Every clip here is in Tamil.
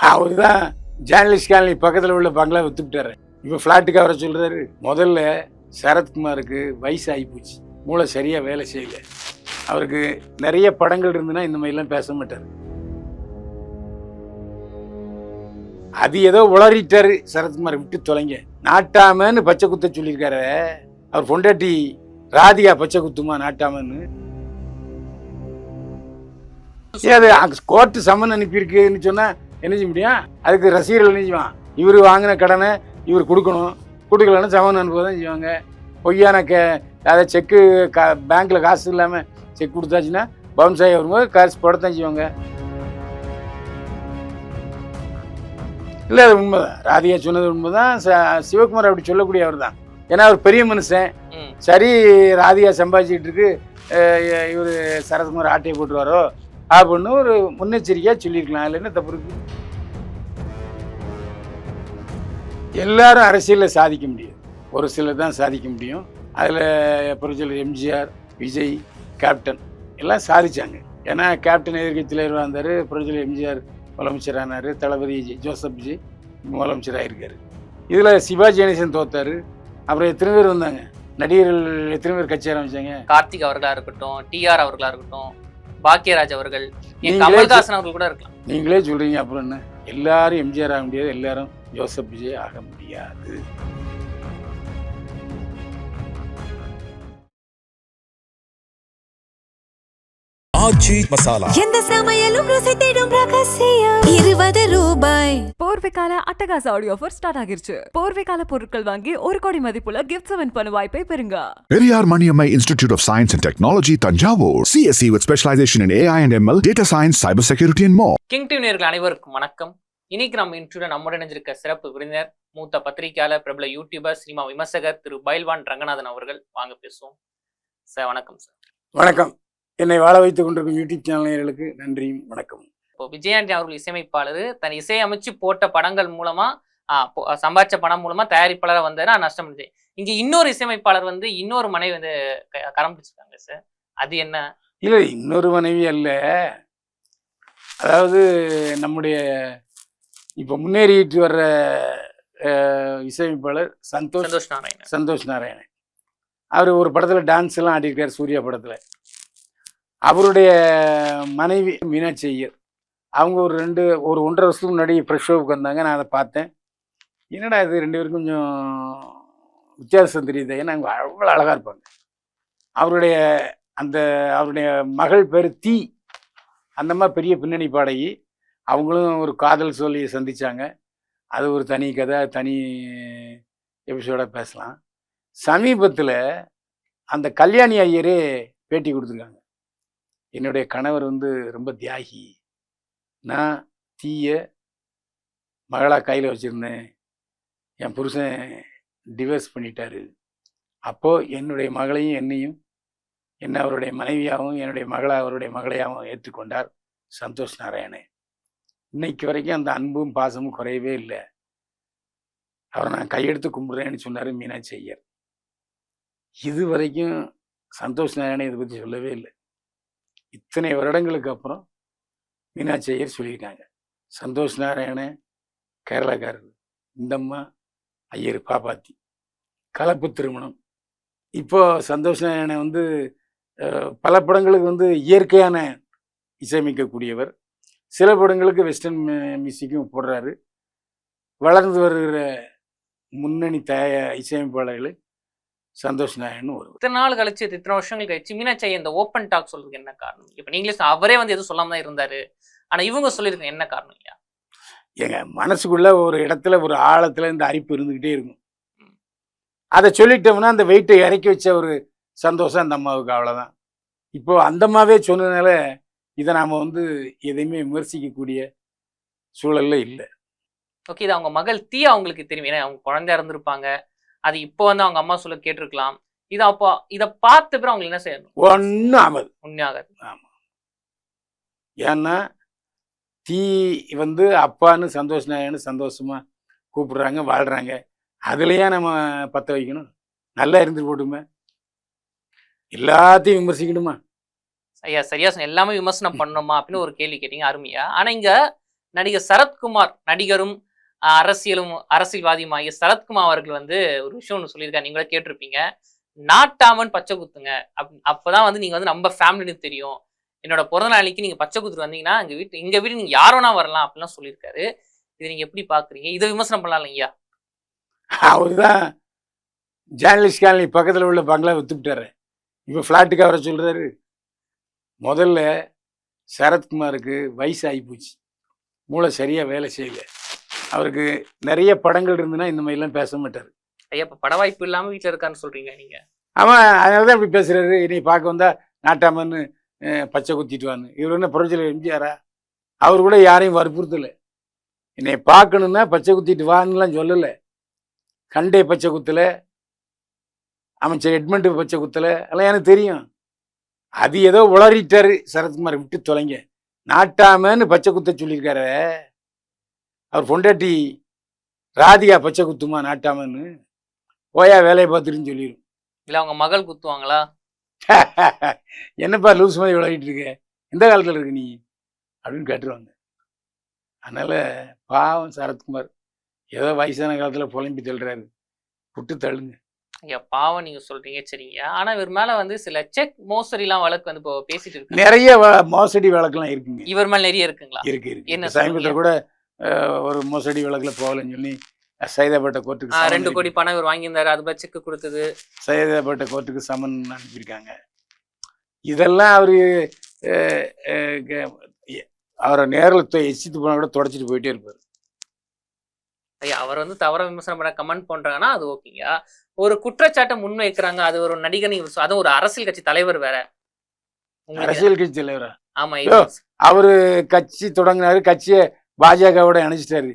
அவர் தான் ஜேர்னலிஸ்ட் காலனி பக்கத்தில் உள்ள பங்களா வித்துக்கிட்டாரு. இப்போ ஃப்ளாட்டுக்கு அவரை சொல்கிறாரு. முதல்ல சரத்குமாருக்கு வயசு ஆகி போச்சு, மூளை சரியாக வேலை செய்யலை. அவருக்கு நிறைய படங்கள் இருந்துன்னா இந்த மாதிரிலாம் பேச மாட்டார். அது ஏதோ உளறிட்டாரு. சரத்குமார் விட்டு தொலைங்க. நாட்டாமன்னு பச்சை குத்த சொல்லியிருக்காரு. அவர் பொண்டாட்டி ராதிகா பச்சை குத்துமா நாட்டாமன்னு? அது கோர்ட்டு சம்மன் அனுப்பியிருக்குன்னு சொன்னால் என்ன செய்ய முடியும்? அதுக்கு ரசிகர்கள் என்ன செய்வான்? இவர் வாங்கின கடனை இவர் கொடுக்கணும், கொடுக்கலன்னு சம்மன் அனுப்புவதான் செய்வாங்க. பொய்யான அதை செக்கு பேங்க்கில் காசு இல்லாமல் செக் கொடுத்தாச்சுன்னா பவுன்ஸ் ஆகி வரும்போது காசு போடத்தான் செய்வாங்க. இல்லை, அது உண்மைதான். ராதிகா சொன்னது உண்மைதான். சிவகுமார் அப்படி சொல்லக்கூடிய அவர் தான். ஏன்னா அவர் பெரிய மனுஷன். சரி, ராதிகா சம்பாதிச்சுட்டு இருக்கு, இவர் சரத்குமார் ஆட்டையை போட்டுருவாரோ அப்படின்னு ஒரு முன்னெச்சரிக்கையாக சொல்லியிருக்கலாம். அதில் என்ன தப்பு இருக்கு? எல்லாரும் அரசியலில் சாதிக்க முடியாது, ஒரு சிலர் தான் சாதிக்க முடியும். அதில் புரட்சியாளர் எம்ஜிஆர், விஜய், கேப்டன் எல்லாம் சாதிச்சாங்க. ஏன்னா கேப்டன் எதிர்க்கட்சி தலைவராக இருந்தார், புரட்சியாளர் எம்ஜிஆர் முதலமைச்சரானார், தளபதி ஜோசப் விஜய் முதலமைச்சராக இருக்கார். இதில் சிவாஜி கணேசன் தோத்தார். அப்புறம் எத்தனை பேர் வந்தாங்க நடிகர்கள், எத்தனை பேர் கட்சி ஆரம்பிச்சாங்க? கார்த்திக் அவர்களாக இருக்கட்டும், டிஆர் அவர்களாக இருக்கட்டும், பாக்கியராஜ் அவர்கள், கமல்ஹாசன் அவர்கள் கூட இருக்கலாம். நீங்களே சொல்கிறீங்க. அப்புறம் என்ன, எல்லாரும் எம்ஜிஆர் ஆக முடியாது, எல்லாரும் ஜோசப் விஜய் ஆக முடியாது. ஆச்சி மசாலா எந்த சமையலும் ருசி தேடும் ரகசியம் 20 ரூபாய். போர்வைக்கால அட்டகாச ஆடியோ ஆஃபர் ஸ்டார்ட் ஆகிருச்சு. போர்வைக்கால பொருட்கள் வாங்கி 1 கோடி மதிப்புள்ள கிஃப்ட்ஸ் வின் பண்ண வாய்ப்பை பெறுங்க. Periyar Maniammai Institute of Science and Technology, Tanjavur. CSE with specialization in AI and ML, data science, cyber security and more. King TV நேயர்கள் அனைவருக்கும் வணக்கம். இன்னைக்கு நம்ம இன்ட்ரோட நம்முடன் இணைஞ்சிருக்க சிறப்பு விருந்தினர், மூத்த பத்திரிகையாளர், பிரபல யூடியூபர், சினிமா விமர்சகர் திரு பைல்வான் ரங்கநாதன் அவர்கள். வாங்க பேசுவோம் சார். வணக்கம் சார். வணக்கம். என்னை வாழ வைத்துக் கொண்டிருக்கும் யூடியூப் சேனல் நேயர்களுக்கு நன்றியும் வணக்கம். இப்போ விஜயாண்டி அவர்கள் இசையமைப்பாளர் தன் இசையமைச்சு போட்ட படங்கள் மூலமா சம்பாதிச்ச படம் மூலமா தயாரிப்பாளராக வந்தாரு, நஷ்டம் இருந்துச்சு. இங்க இன்னொரு இசையமைப்பாளர் வந்து இன்னொரு மனைவி வந்து கரம் பிடிச்சிருக்காங்க சார். அது என்ன? இல்லை, இன்னொரு மனைவி அல்ல. அதாவது நம்முடைய இப்போ முன்னேறிட்டு வர்ற இசையமைப்பாளர் சந்தோஷ் நாராயணன். அவர் ஒரு படத்தில் டான்ஸ் எல்லாம் ஆடிருக்கார், சூர்யா படத்தில். அவருடைய மனைவி மீனாட்சி ஐயர், அவங்க ஒரு 1.5 வருஷத்துக்கு முன்னாடி ஃப்ரெஷ் ஷோவுக்கு வந்தாங்க. நான் அதை பார்த்தேன். என்னடா இது, 2 பேரும் கொஞ்சம் வித்தியாசம் தெரியுது. ஏன்னா அவங்க அவ்வளோ அழகாக இருப்பாங்க. அவருடைய மகள் பேர் தீ. அந்த மாதிரி பெரிய பின்னணி பாடகி. அவங்களும் ஒரு காதல் சொல்லியை சந்தித்தாங்க. அது ஒரு தனி கதை, தனி எபிசோடாக பேசலாம். சமீபத்தில் அந்த கல்யாணி ஐயரே பேட்டி கொடுத்துருக்காங்க. என்னுடைய கணவர் வந்து ரொம்ப தியாகி, நான் தீய மகளாக கையில் வச்சுருந்தேன், என் புருஷன் டிவோர்ஸ் பண்ணிட்டாரு. அப்போது என்னுடைய மகளையும் என்னை அவருடைய மனைவியாகவும் என்னுடைய அவருடைய மகளையாகவும் ஏற்றுக்கொண்டார் சந்தோஷ் நாராயணன். இன்னைக்கு வரைக்கும் அந்த அன்பும் பாசமும் குறையவே இல்லை. அவரை நான் கையெடுத்து கும்பிட்றேன்னு சொன்னார் மீனாட்சி ஐயர். இது வரைக்கும் சந்தோஷ் நாராயணன் இதை பற்றி சொல்லவே இல்லை. இத்தனை வருடங்களுக்கு அப்புறம் மீனாட்சி ஐயர் சொல்லியிருக்காங்க. சந்தோஷ் நாராயணன் கேரளாக்காரர், இந்தம்மா ஐயர் பாப்பாத்தி, கலப்பு திருமணம். இப்போ சந்தோஷ் நாராயணன் வந்து பல படங்களுக்கு வந்து இயற்கையான இசையமைக்கக்கூடியவர். சில படங்களுக்கு வெஸ்டர்ன் மியூசிக்கும் போடுறாரு. வளர்ந்து வருகிற முன்னணி இசையமைப்பாளர்கள் சந்தோஷ் நாராயணன் ஒரு. இத்தனை நாள் கழிச்சு, இத்தனை வருஷங்கள் கழிச்சு மீனாட்சி இந்த ஓப்பன் டாக் சொல்றதுக்கு என்ன காரணம்? இப்போ நீங்களே அவரே வந்து எதுவும் சொல்லாம தான் இருந்தாரு, ஆனா இவங்க சொல்லியிருக்காங்க, என்ன காரணம் ஐயா? எங்க மனசுக்குள்ள ஒரு இடத்துல ஒரு ஆழத்துல இந்த அரிப்பு இருந்துகிட்டே இருக்கும். அதை சொல்லிட்டோம்னா அந்த வெயிட்டை இறக்கி வச்ச ஒரு சந்தோஷம் அந்த அம்மாவுக்கு, அவ்வளோதான். இப்போ அந்த அம்மாவே சொன்னதுனால இதை நாம் வந்து எதையுமே விமர்சிக்கக்கூடிய சூழல்ல இல்லை. ஓகே, இது அவங்க மகள் தீ அவங்களுக்கு தெரியும், ஏன்னா அவங்க குழந்தையா இருந்திருப்பாங்க. அது இப்போ வந்து அவங்க அம்மா சொல்ல கேட்டிருக்கலாம். இது அப்போ இதை பார்த்த பிறகு அவங்களுக்கு என்ன செய்யணும்? ஒன்றும் ஆகாது, உண்மையாகாது. ஆமாம். ஏன்னா தீ வந்து அப்பான்னு சந்தோஷ் நாராயணன் சந்தோஷமா கூப்பிடுறாங்க, வாழ்றாங்க. அதுலயே நம்ம பற்ற வைக்கணும்? நல்லா இருந்துட்டு போட்டுமே, எல்லாத்தையும் விமர்சிக்கணுமா? ஐயா சரியா சொன்ன, எல்லாமே விமர்சனம் பண்ணணுமா அப்படின்னு ஒரு கேள்வி கேட்டீங்க, அருமையா. ஆனா இங்க நடிகர் சரத்குமார், நடிகரும் அரசியல்வாதியுமாகிய சரத்குமார் அவர்கள் வந்து ஒரு விஷயம் ஒன்று சொல்லியிருக்காரு, நீங்களே கேட்டிருப்பீங்க. நாட்டாமன் பச்சை குத்துங்க, அப்பதான் வந்து நீங்க வந்து நம்ம ஃபேமிலின்னு தெரியும். என்னோட பிறந்த நாளைக்கு நீங்க பச்சை குத்துட்டு வந்தீங்கன்னா எங்க வீட்டு நீங்க யாரோனா வரலாம் அப்படிலாம் சொல்லியிருக்காரு. இதை நீங்க எப்படி பாக்குறீங்க? இதை விமர்சனம் பண்ணலாம் இல்லையா? அவர்தான் ஜேர்னலிஸ்ட் காலனி பக்கத்தில் உள்ள பங்களா வித்துக்கிட்டாரு. இப்போ ஃப்ளாட்டுக்கு அவரை சொல்றாரு. முதல்ல சரத்குமாருக்கு வயசு ஆகி போச்சு, மூளை சரியா வேலை செய்யல. அவருக்கு நிறைய படங்கள் இருந்துன்னா இந்த மாதிரிலாம் பேச மாட்டார். ஐயா, இப்ப பட வாய்ப்பு இல்லாம வீட்டுல இருக்கான்னு சொல்றீங்க நீங்க? அவன் அதனால தான் இப்படி பேசுறாரு. என்னை பார்க்க வந்தா நாட்டாமன்னு பச்சை குத்திட்டு வான்னு. இவர் என்ன புரட்சியில் எம்ஜிஆரா? அவர் கூட யாரையும் வற்புறுத்தலை. என்னை பார்க்கணுன்னா பச்சை குத்திட்டு வான்னுலாம் சொல்லலை. கண்டே பச்சை குத்தலை, அமைச்சர் எட்மண்ட் பச்சை குத்தலை, அதெல்லாம் எனக்கு தெரியும். அது ஏதோ உளறிட்டாரு சரத்குமார், விட்டு தொலைங்க. நாட்டாமன்னு பச்சை குத்த சொல்லியிருக்காரு. அவர் பொண்டாட்டி ராதிகா பச்சை குத்துமா நாட்டாமன்னு? போயா வேலையை பார்த்துருன்னு சொல்லிடும். இல்ல அவங்க மகள் குத்துவாங்களா? என்னப்பா லூஸ் மாதிரி விளையாடிட்டு இருக்க, எந்த காலத்தில் இருக்கு நீ அப்படின்னு கேட்டுருவாங்க. அதனால பாவம் சரத்குமார் ஏதோ வயசான காலத்தில் புலம்பி தள்ளுறாரு, விட்டு தள்ளுங்க. ஐயா பாவம் நீங்க சொல்றீங்க, சரிங்க. ஆனா இவர் மேல வந்து சில செக் மோசடிலாம் வழக்கு வந்து இப்போ பேசிட்டு இருக்கு. நிறைய மோசடி வழக்கெல்லாம் இருக்குங்க. இவர் மேல நிறைய இருக்குங்களா? இருக்கு. என்ன சமீபத்தில் கூட ஒரு மோசடி வழக்கில் போகலன்னு சொல்லி சைதாப்பேட்டை கோர்ட்டுக்கு 2 கோடி பணம் இவர் வாங்கியிருந்தாரு, அது பத்தி செக் கொடுத்தது. சைதாப்பேட்டை கோர்ட்டுக்கு சமன் அனுப்பியிருக்காங்க. இதெல்லாம் அவரு அவரை நேரில் எச்சித்து போனா கூட தொடச்சிட்டு போயிட்டே இருப்பார். ஐயா அவர் வந்து தவற விமர்சனம் பண்ண கமெண்ட் பண்றாங்கன்னா அது ஓகேங்க. ஒரு குற்றச்சாட்டை முன்வைக்கிறாங்க, அது ஒரு நடிகர், அதுவும் ஒரு அரசியல் கட்சி தலைவர் வேற. அரசியல் கட்சி தலைவரா? ஆமா, அவரு கட்சி தொடங்கினாரு, கட்சியை பாஜகவோட இணைச்சிட்டாரு.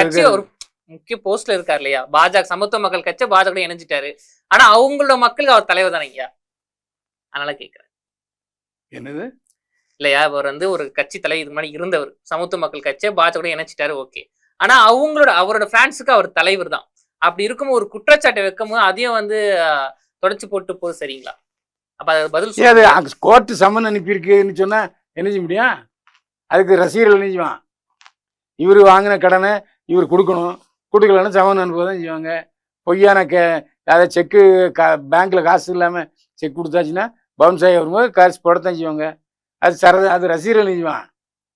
கட்சி ஒரு முக்கிய போஸ்ட்ல இருக்காரு இல்லையா? பாஜக, சமத்துவ மக்கள் கட்சி பாஜக இணைஞ்சிட்டாரு. ஆனா அவங்களோட மக்களுக்கு அவர் தலைவர் தானே ஐயா. அதனால கேட்கிறேன். என்னது இல்லையா, அவர் வந்து ஒரு கட்சி தலைவர் இதுக்கு முன்னாடி இருந்தவர், சமத்துவ மக்கள் கட்சியை பாஜக இணைச்சிட்டாரு, ஓகே. ஆனா அவரோட ஃபேன்ஸுக்கு அவர் தலைவர் தான். அப்படி இருக்கும் ஒரு குற்றச்சாட்டை வைக்கும் போது அதையும் வந்து தொடச்சு போட்டு போது சரிங்களா? அப்ப அது பதில் கோர்ட்டு சம்மன் அனுப்பியிருக்குன்னு சொன்னா என்ன செய்ய முடியும்? அதுக்கு ரசிகர்கள் நினைச்சுவான், இவர் வாங்கின கடனை இவர் கொடுக்கணும், கொடுக்கலன்னு சம்மன் அனுப்புவதான் செய்வாங்க. பொய்யான அதாவது செக்கு பேங்க்ல காசு இல்லாமல் செக் கொடுத்தாச்சுன்னா பவுன்ஸ் ஆகி வரும்போது காசு போடத்தான் செய்வாங்க. அது ரசிகர்கள் நினைச்சுவான்.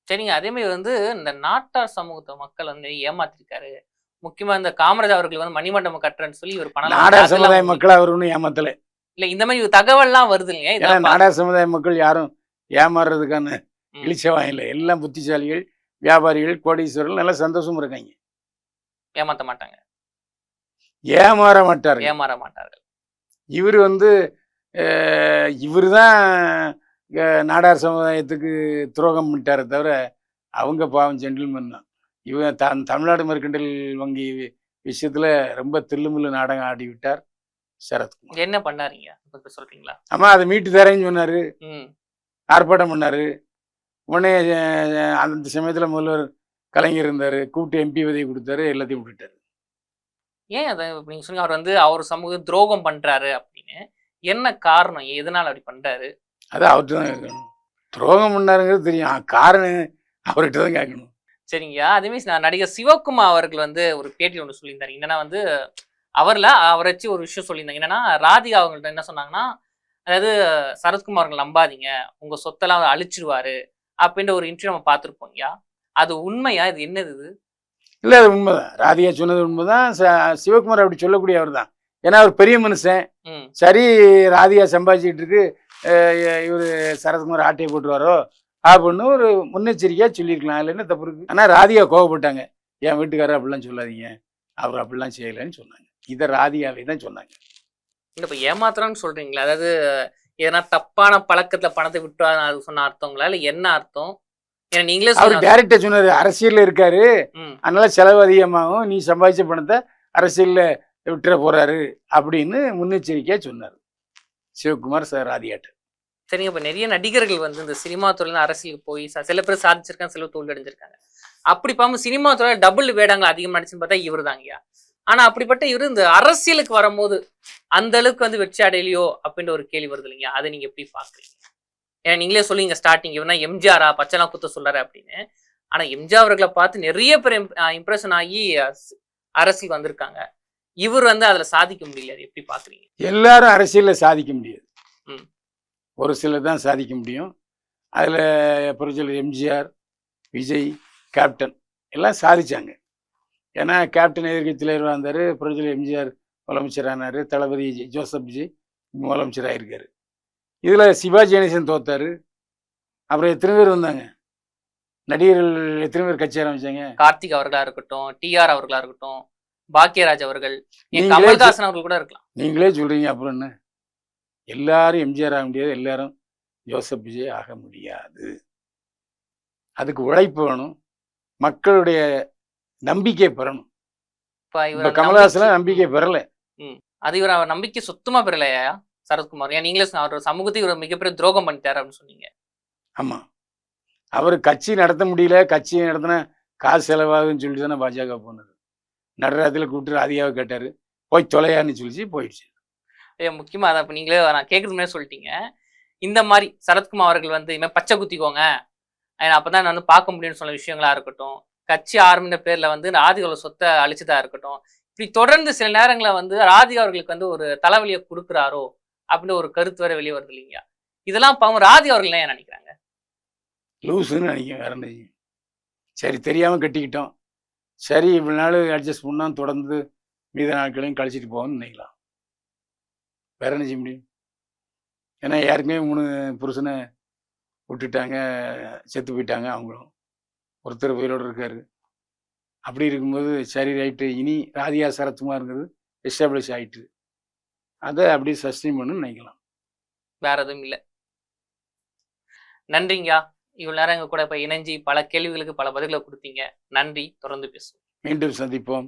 சரிங்க. அதே மாதிரி வந்து இந்த நாட்டார் சமூகத்தை மக்கள் வந்து ஏமாத்திருக்காரு. முக்கியமா இந்த காமராஜ் அவர்கள் வந்து மணிமண்டபம் கட்டுறேன்னு சொல்லி ஒரு பணம். நாடார் சமுதாய மக்கள் அவர் ஒன்றும் ஏமாத்தலை. இல்ல இந்த மாதிரி தகவல்லாம் வருது இல்லையா? நாடார் சமுதாய மக்கள் யாரும் ஏமாறுறதுக்கான இழிச்சவாயம் இல்லை. எல்லாம் புத்திசாலிகள், வியாபாரிகள், கோடீஸ்வரர்கள், நல்லா சந்தோஷமா இருக்காங்க. ஏமாத்த மாட்டாங்க, ஏமாற மாட்டார்கள். இவர் வந்து இவர் தான் நாடார் சமுதாயத்துக்கு துரோகம் பண்ணிட்டாரே தவிர அவங்க பாவம் ஜென்டில்மேன் தான். இவன் தமிழ்நாடு மெர்கண்டல் வங்கி விஷயத்துல ரொம்ப தில்லுமுல்லு நாடகம் ஆடி விட்டார் சரத்குமார். என்ன பண்ணாருங்க சொல்றீங்களா? ஆமா, அதை மீட்டு தரேன்னு சொன்னாரு, ஆர்ப்பாட்டம் பண்ணாரு. உடனே அந்த சமயத்துல முதல்வர் கலைஞர் இருந்தாரு, கூப்பிட்டு எம்பி உதவி கொடுத்தாரு, எல்லாத்தையும் விட்டுட்டாரு. ஏன் அதை நீங்க சொன்னீங்க அவர் வந்து அவர் சமூக துரோகம் பண்றாரு அப்படின்னு? என்ன காரணம், எதனால அப்படி பண்றாரு? அது அவர்கிட்ட தான் கேட்கணும். துரோகம் பண்ணாருங்கிறது தெரியும், காரணம் அவர்கிட்ட தான் கேட்கணும். சரிங்க. அதேமாதிரி நடிகர் சிவகுமார் அவர்கள் வந்து ஒரு பேட்டி ஒன்று சொல்லியிருந்தாரு. என்னன்னா வந்து அவரை வச்சு ஒரு விஷயம் சொல்லியிருந்தாங்க. என்னன்னா ராதிகா அவங்கள்ட்ட என்ன சொன்னாங்கன்னா, அதாவது சரத்குமார் நம்பாதீங்க, உங்க சொத்தெல்லாம் அவர் அழிச்சிருவாரு அப்படின்ற ஒரு இன்டர்வியூ நம்ம பார்த்துருப்போங்கய்யா. அது உண்மையா? இது என்னது இது? இல்லை, அது உண்மைதான். ராதிகா சொன்னது உண்மைதான். சிவகுமார் அப்படி சொல்லக்கூடிய அவர் தான். ஏன்னா அவர் பெரிய மனுஷன். சரி, ராதிகா சம்பாதிச்சுட்டு இருக்கு, இவர் சரத்குமார் ஆட்டையை போட்டுருவாரோ அப்படின்னு ஒரு முன்னெச்சரிக்கையாக சொல்லியிருக்கலாம். அதில் என்ன தப்பு இருக்கு? ஆனால் ராதிகா கோவப்பட்டாங்க. என் வீட்டுக்காரர் அப்படிலாம் சொல்லாதீங்க, அவர் அப்படிலாம் செய்யலைன்னு சொன்னாங்க. இதை ராதிகாவே தான் சொன்னாங்க. இப்போ ஏமாத்துறான்னு சொல்றீங்களா? அதாவது ஏன்னா தப்பான பழக்கத்துல பணத்தை விட்டு அது சொன்ன அர்த்தங்களா, இல்லை என்ன அர்த்தம்? ஏன்னா நீங்களே அவர் டைரக்டா சொன்னாரு, அரசியல்ல இருக்காரு, அதனால செலவு அதிகமாகும், நீ சம்பாதிச்ச பணத்தை அரசியல்ல விட்டுற போறாரு அப்படின்னு முன்னெச்சரிக்கையா சொன்னார் சிவகுமார் சார் ராதிகாட்ட. சரிங்க. இப்போ நிறைய நடிகர்கள் வந்து இந்த சினிமா துறையில அரசியலுக்கு போய் சில பேர் சாதிச்சிருக்காங்க, சில தோல்வி அடைஞ்சிருக்காங்க. அப்படி பார்க்கும் சினிமா துறையில டபுள் வேடங்கள் அதிகமாக நடிச்சுன்னு பார்த்தா இவர் தாங்கய்யா. ஆனா அப்படிப்பட்ட இவர் இந்த அரசியலுக்கு வரும்போது அந்த அளவுக்கு வந்து வெற்றி அடையலையோ அப்படின்ற ஒரு கேள்வி வருது இல்லைங்க. அதை நீங்க எப்படி பாக்குறீங்க? ஏன்னா நீங்களே சொல்லுங்க ஸ்டார்டிங் இவனா எம்ஜிஆரா பச்சைலாம் குத்த சொல்றாரு அப்படின்னு. ஆனா எம்ஜிஆர் அவர்களை பார்த்து நிறைய பேர் இம்ப்ரெஷன் ஆகி அரசியல் வந்திருக்காங்க. இவர் வந்து அதுல சாதிக்க முடியல. அது எப்படி பாக்குறீங்க? எல்லாரும் அரசியலில் சாதிக்க முடியாது. ம். ஒரு சிலர் தான் சாதிக்க முடியும். அதில் புரட்சியாளர் எம்ஜிஆர், விஜய், கேப்டன் எல்லாம் சாதிச்சாங்க. ஏன்னா கேப்டன் எதிர்க்கட்சி தலைவராக இருந்தார், புரட்சியாளர் எம்ஜிஆர் முதலமைச்சரானார், தளபதி ஜோசப் விஜய் முதலமைச்சராக இருக்கார். இதில் சிவாஜி கணேசன் தோத்தார். அப்புறம் எத்தனை பேர் வந்தாங்க நடிகர்கள், எத்தனை பேர் கட்சி ஆரம்பிச்சாங்க? கார்த்திக் அவர்களா இருக்கட்டும், டிஆர் அவர்களா இருக்கட்டும், பாக்கியராஜ் அவர்கள், நீங்களே கமல்ஹாசன் அவர்கள் கூட இருக்கலாம். நீங்களே சொல்கிறீங்க. அப்புறம் என்ன, எல்லாரும் எம்ஜிஆர் ஆக முடியாது, எல்லாரும் ஜோசப் விஜய் ஆக முடியாது. அதுக்கு உழைப்பு வேணும், மக்களுடைய நம்பிக்கை பெறணும். இப்ப இப்போ இவர் கமல்ஹாசன் நம்பிக்கை பெறலை. அது இவர் அவர் நம்பிக்கை சுத்தமா பெறலையா சரத்குமார்? ஏன் நீங்களே அவர் சமூகத்தை இவர் மிகப்பெரிய துரோகம் பண்ணிட்டாரு அப்படின்னு சொன்னீங்க. ஆமாம், அவர் கட்சி நடத்த முடியல, கட்சி நடத்தினா காசு செலவாகுன்னு சொல்லிட்டு தானே பாஜக போனது. நடராத்தில் கூப்பிட்டு ராதிகாவை கேட்டார், போய் தொலையான்னு சொல்லிச்சு, போயிடுச்சு. முக்கியமா அதை இப்ப நீங்களே நான் கேட்கறது முன்னாடி சொல்லிட்டீங்க. இந்த மாதிரி சரத்குமார் அவர்கள் வந்து இனிமேல் பச்சை குத்திக்கோங்க, அப்பதான் நான் வந்து பார்க்க முடியும்னு சொன்ன விஷயங்களா இருக்கட்டும், கட்சி ஆரம்பித்த பேர்ல வந்து ராதிகாவோட சொத்தை அழிச்சதா இருக்கட்டும், இப்படி தொடர்ந்து சில நேரங்களில் வந்து ராதிகா அவர்களுக்கு வந்து ஒரு தலைவலியை கொடுக்குறாரோ அப்படின்னு ஒரு கருத்து வரை வெளியே வருது இல்லைங்க. இதெல்லாம் பாவம் ராதிகா அவர்கள் ஏன் நினைக்கிறாங்க? லூஸுன்னு நினைக்கிறேன், வேற என்ன. சரி, தெரியாமல் கட்டிக்கிட்டோம், சரி இவ்வளோ நாள் அட்ஜஸ்ட் பண்ணால் தொடர்ந்து மீத நாட்களையும் கழிச்சிட்டு போவோம்னு நினைக்கலாம். வேற என்ன செய்ய முடியும்? ஏன்னா யாருக்குமே 3 புருஷனை விட்டுட்டாங்க, செத்து போயிட்டாங்க. அவங்களும் ஒருத்தர் உயிரோடு இருக்காரு. அப்படி இருக்கும்போது சரி ரைட்டு, இனி ராதிகா சரத்குமார்ங்கிறது எஸ்டாப்ளிஷ் ஆகிட்டு, அதை அப்படியே சஸ்டெயின் பண்ணணும்னு நினைக்கலாம். வேற எதுவும் இல்லை. நன்றிங்கயா, இவ்வளவு நேரம் எங்க கூட இப்ப இணைஞ்சி பல கேள்விகளுக்கு பல பதில்களை கொடுத்தீங்க. நன்றி. தொடர்ந்து பேசுவோம். மீண்டும் சந்திப்போம்.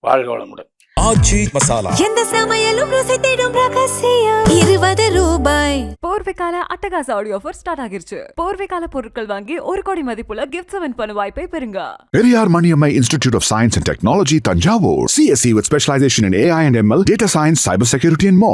வாழ்க வளமுடன். ஆச்சி மசாலா. எந்த சமையலும் ருசி தேடும் ரகசியம் 20 ரூபாய். போர்வைக்கால அட்டகாச ஆடியோ ஆஃபர் ஸ்டார்ட் ஆகிருச்சு. போர்வைக்கால பொருட்கள் வாங்கி 1 கோடி மதிப்புள்ள கிஃப்ட்ஸ் வின் பண்ண வாய்ப்பை பெறுங்க. Periyar Maniammai Institute of Science and Technology, Tanjavur. CSE with specialization in AI and ML, data science, cybersecurity and more.